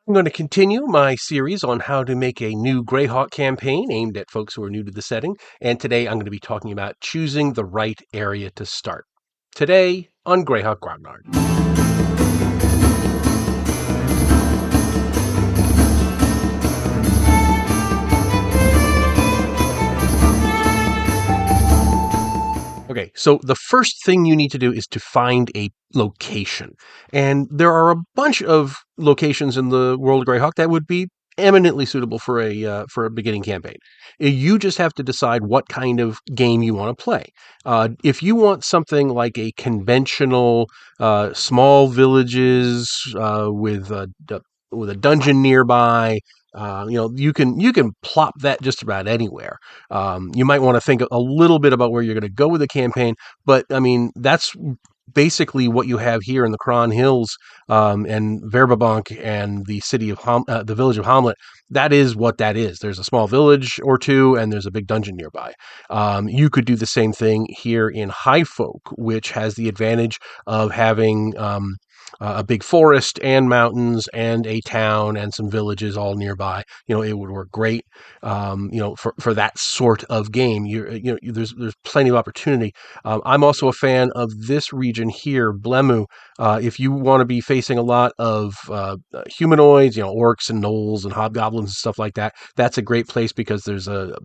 I'm going to continue my series on how to make a new Greyhawk campaign aimed at folks who are new to the setting. And today I'm going to be talking about choosing the right area to start. Today on Greyhawk Grognard. Okay, so the first thing you need to do is to find a location. And there are a bunch of locations in the world of Greyhawk that would be eminently suitable for a beginning campaign. You just have to decide what kind of game you want to play. If you want something like a conventional small villages with a dungeon nearby, you can plop that just about anywhere. You might want to think a little bit about where you're going to go with the campaign, but I mean that's basically what you have here in the Cron Hills and Verbabank and the city of the village of Hamlet. That is what that is. There's a small village or two, and there's a big dungeon nearby. You could do the same thing here in Highfolk, which has the advantage of having a big forest and mountains and a town and some villages all nearby. It would work great. For that sort of game. There's plenty of opportunity. I'm also a fan of this region here, Blemu. If you want to be facing a lot of humanoids, orcs and gnolls and hobgoblins and stuff like that, that's a great place because there's a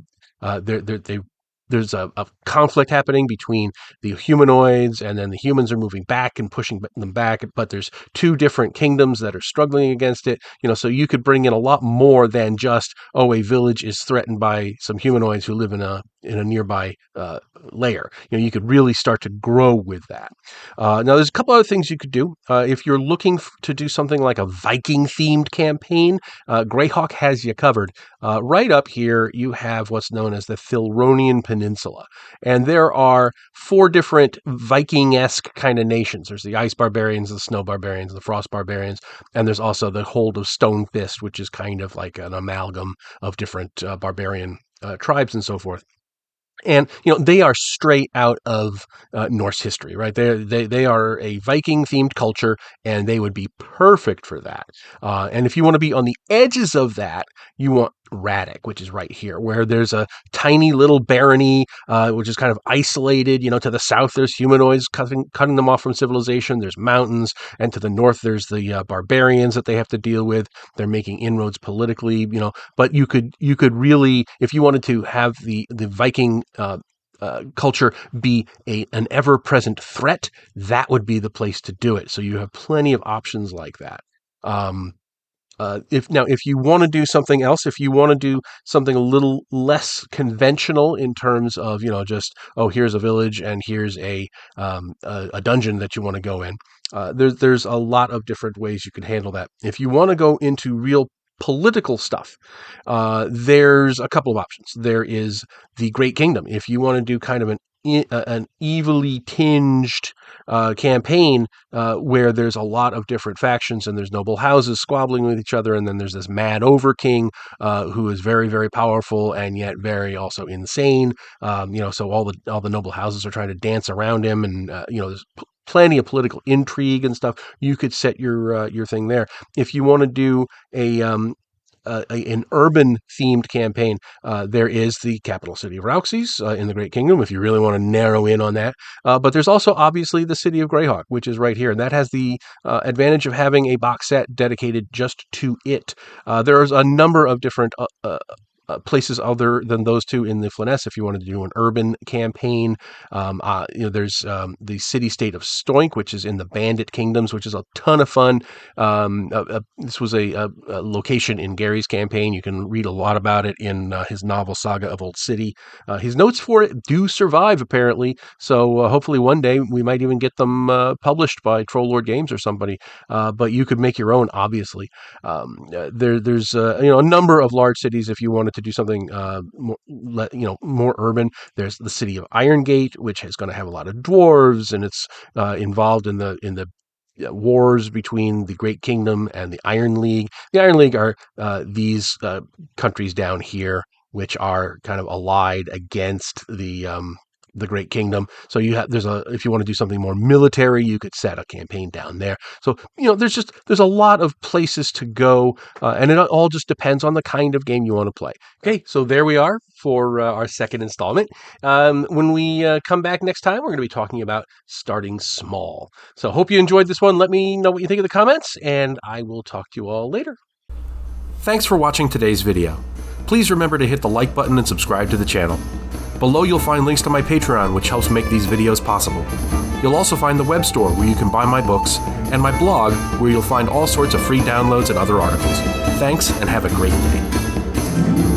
conflict happening between the humanoids, and then the humans are moving back and pushing them back. But there's two different kingdoms that are struggling against it. So you could bring in a lot more than just, a village is threatened by some humanoids who live in a nearby layer. You could really start to grow with that. Now, there's a couple other things you could do. If you're looking to do something like a Viking-themed campaign, Greyhawk has you covered. Right up here, you have what's known as the Filronian Peninsula. And there are 4 different Viking-esque kind of nations. There's the Ice Barbarians, the Snow Barbarians, the Frost Barbarians, and there's also the Hold of Stone Fist, which is kind of like an amalgam of different barbarian tribes and so forth. And they are straight out of Norse history, right? They are a Viking themed culture, and they would be perfect for that. And if you want to be on the edges of that, you want Radek, which is right here, where there's a tiny little barony, which is kind of isolated. To the south, there's humanoids cutting them off from civilization. There's mountains, and to the north, there's the barbarians that they have to deal with. They're making inroads politically, but you could really, if you wanted to have the Viking culture be an ever-present threat, that would be the place to do it. So you have plenty of options like that. If you want to do something else, if you want to do something a little less conventional in terms of just here's a village and here's a dungeon that you want to go in, there's a lot of different ways you can handle that. If you want to go into real political stuff, there's a couple of options. There is the Great Kingdom. If you want to do kind of an evilly tinged campaign where there's a lot of different factions and there's noble houses squabbling with each other, and then there's this mad overking who is very, very powerful and yet very also insane. So all the noble houses are trying to dance around him, and there's plenty of political intrigue and stuff. You could set your thing there. If you want to do an urban themed campaign, there is the capital city of Rauxis in the Great Kingdom, if you really want to narrow in on that. But there's also obviously the city of Greyhawk, which is right here, and that has the advantage of having a box set dedicated just to it. There's a number of different places other than those two in the Flyness if you wanted to do an urban campaign. There's the city-state of Stoink, which is in the Bandit Kingdoms, which is a ton of fun. This was a location in Gary's campaign. You can read a lot about it in his novel Saga of Old City. His notes for it do survive, apparently, so hopefully one day we might even get them published by Troll Lord Games or somebody, but you could make your own, obviously. There's a number of large cities if you wanted to do something more urban. There's the city of Irongate, which is going to have a lot of dwarves, and it's involved in the wars between the Great Kingdom and the Iron League. The Iron League are these countries down here, which are kind of allied against the the Great Kingdom. So if you want to do something more military, you could set a campaign down there. So, there's a lot of places to go, and it all just depends on the kind of game you want to play. Okay, so there we are for our second installment. When we come back next time, we're going to be talking about starting small. So hope you enjoyed this one. Let me know what you think in the comments, and I will talk to you all later. Thanks for watching today's video. Please remember to hit the like button and subscribe to the channel. Below you'll find links to my Patreon, which helps make these videos possible. You'll also find the web store where you can buy my books, and my blog where you'll find all sorts of free downloads and other articles. Thanks, and have a great day.